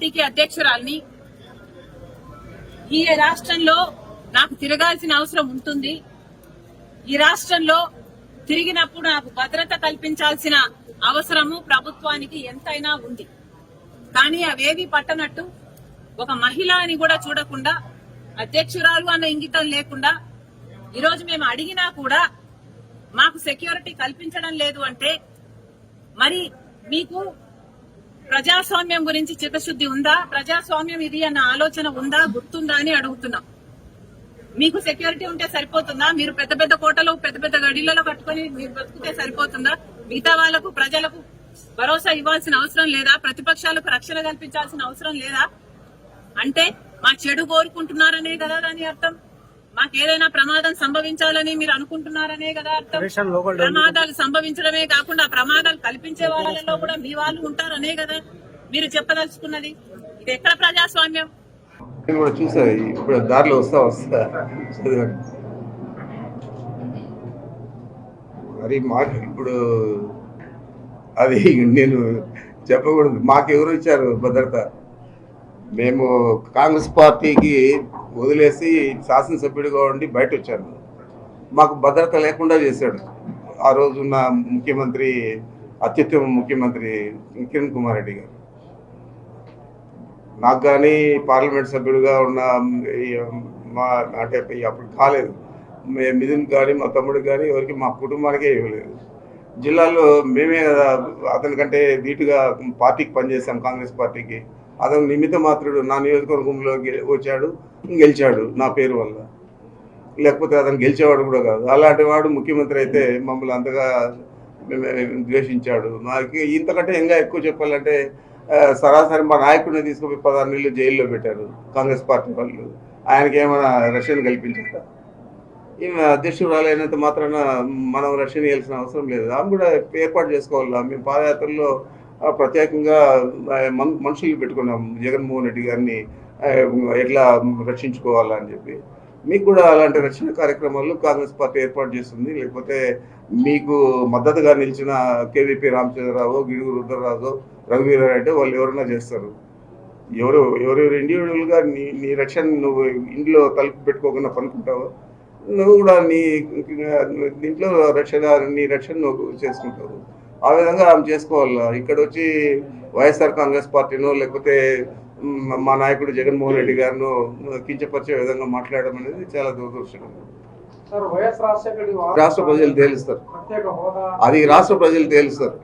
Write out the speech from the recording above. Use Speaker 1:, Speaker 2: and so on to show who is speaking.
Speaker 1: పార్టీకి అధ్యక్షురాలిని. ఈ రాష్ట్రంలో నాకు తిరగాల్సిన అవసరం ఉంటుంది. ఈ రాష్ట్రంలో తిరిగినప్పుడు నాకు భద్రత కల్పించాల్సిన అవసరము ప్రభుత్వానికి ఎంతైనా ఉంది. కానీ అవేవి పట్టనట్టు ఒక మహిళ అని కూడా చూడకుండా, అధ్యక్షురాలు అన్న ఇంగితం లేకుండా ఈరోజు మేము అడిగినా కూడా మాకు సెక్యూరిటీ కల్పించడం లేదు అంటే మరి మీకు ప్రజాస్వామ్యం గురించి చిత్తశుద్ధి ఉందా? ప్రజాస్వామ్యం ఇది అన్న ఆలోచన ఉందా, గుర్తుందా అని అడుగుతున్నాం. మీకు సెక్యూరిటీ ఉంటే సరిపోతుందా? మీరు పెద్ద పెద్ద కోటలు పెద్ద పెద్ద గడిలలో కట్టుకుని మీరు బతుకుతే సరిపోతుందా? మిగతా వాళ్లకు ప్రజలకు భరోసా ఇవ్వాల్సిన అవసరం లేదా? ప్రతిపక్షాలకు రక్షణ కల్పించాల్సిన అవసరం లేదా? అంటే మా చెడు కోరుకుంటున్నారనే కదా దాని అర్థం. మాకేదైనా ప్రమాదం సంభవించాలని మీరు అనుకుంటున్నారనే కదా అర్థం. ప్రమాదాలు సంభవించడమే కాకుండా ప్రమాదాలు కల్పించే వాళ్ళలో కూడా మీ వాళ్ళు ఉంటారనే కదా మీరు చెప్పదలుచుకున్నది. ఇది ఎక్కడ ప్రజాస్వామ్యం?
Speaker 2: చూసా ఇప్పుడు దారిలో వస్తా మరి మాకు ఇప్పుడు అది నేను చెప్పకూడదు. మాకెవరు ఇచ్చారు భద్రత? మేము కాంగ్రెస్ పార్టీకి వదిలేసి శాసనసభ్యుడిగా ఉండి బయట వచ్చాను. మాకు భద్రత లేకుండా చేశాడు ఆ రోజున్న ముఖ్యమంత్రి, అత్యుత్తమ ముఖ్యమంత్రి కిరణ్ కుమార్ రెడ్డి గారు. నాకు కానీ పార్లమెంట్ సభ్యుడిగా ఉన్న మా అంటే అప్పుడు కాలేదు మిథున్ కానీ మా తమ్ముడికి కానీ ఎవరికి మా కుటుంబానికే ఇవ్వలేదు. జిల్లాలో మేమే కదా అతనికంటే ధీటుగా పార్టీకి పనిచేశాం, కాంగ్రెస్ పార్టీకి. అతను నిమిత్త మాత్రుడు నా నియోజకవర్గంలో వచ్చాడు, గెలిచాడు నా పేరు వల్ల. లేకపోతే అతను గెలిచేవాడు కూడా కాదు. అలాంటి వాడు ముఖ్యమంత్రి అయితే మమ్మల్ని అంతగా ద్వేషించాడు. నాకు ఇంతకంటే ఇంకా ఎక్కువ చెప్పాలంటే సరాసరి మా నాయకుడిని తీసుకుపోయి 16 నెలలు జైల్లో పెట్టారు కాంగ్రెస్ పార్టీ వాళ్ళు. ఆయనకి ఏమైనా రక్షణ కల్పించారు? ఈమె అధ్యక్షురాలు అయినంత మాత్రాన మనం రక్షణ ఇవ్వాల్సిన అవసరం లేదు. ఆమె కూడా ఏర్పాటు చేసుకోవాలా. మేము పాదయాత్రల్లో ప్రత్యేకంగా మనుషులు పెట్టుకున్నాం జగన్మోహన్ రెడ్డి గారిని ఎట్లా రక్షించుకోవాలా అని చెప్పి. మీకు కూడా అలాంటి రక్షణ కార్యక్రమాలు కాంగ్రెస్ పార్టీ ఏర్పాటు చేస్తుంది. లేకపోతే మీకు మద్దతుగా నిలిచిన కేవీపీ రామచంద్రరావు, గిడుగు రుద్రరాజు, రఘువీరారెడ్డి వాళ్ళు ఎవరైనా చేస్తారు. ఎవరెవరు ఇండివిజువల్గా నీ రక్షణ నువ్వు ఇంట్లో తలుపు పెట్టుకోకుండా పనుకుంటావు, నువ్వు కూడా నీ ఇంట్లో నీ రక్షణ నువ్వు చేసుకుంటావు. ఆ విధంగా ఆమె చేసుకోవాలా. ఇక్కడ వచ్చి వైఎస్ఆర్ కాంగ్రెస్ పార్టీనో లేకపోతే మా నాయకుడు జగన్మోహన్ రెడ్డి గారిను కించపరిచే విధంగా మాట్లాడడం అనేది చాలా దురదృష్టకరం. రాష్ట్ర ప్రజలు తేలుస్తారు, అది రాష్ట్ర ప్రజలు తేలుస్తారు.